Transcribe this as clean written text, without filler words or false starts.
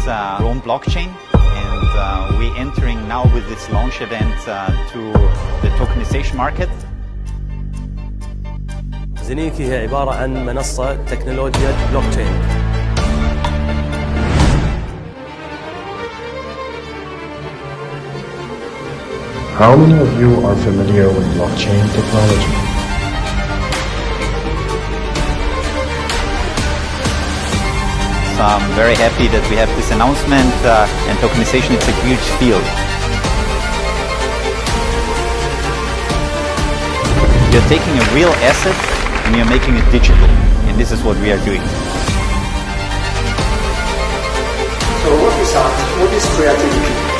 our own blockchain, and we're entering now with this launch event to the tokenization market. زنيق هي عبارة عن منصة تكنولوجيا بلوكتشين. How many of you are familiar with blockchain technology? So I'm very happy that we have this announcement, and tokenization is a huge field. You're taking a real asset and you're making it digital, and this is what we are doing. So what is art? What is creativity?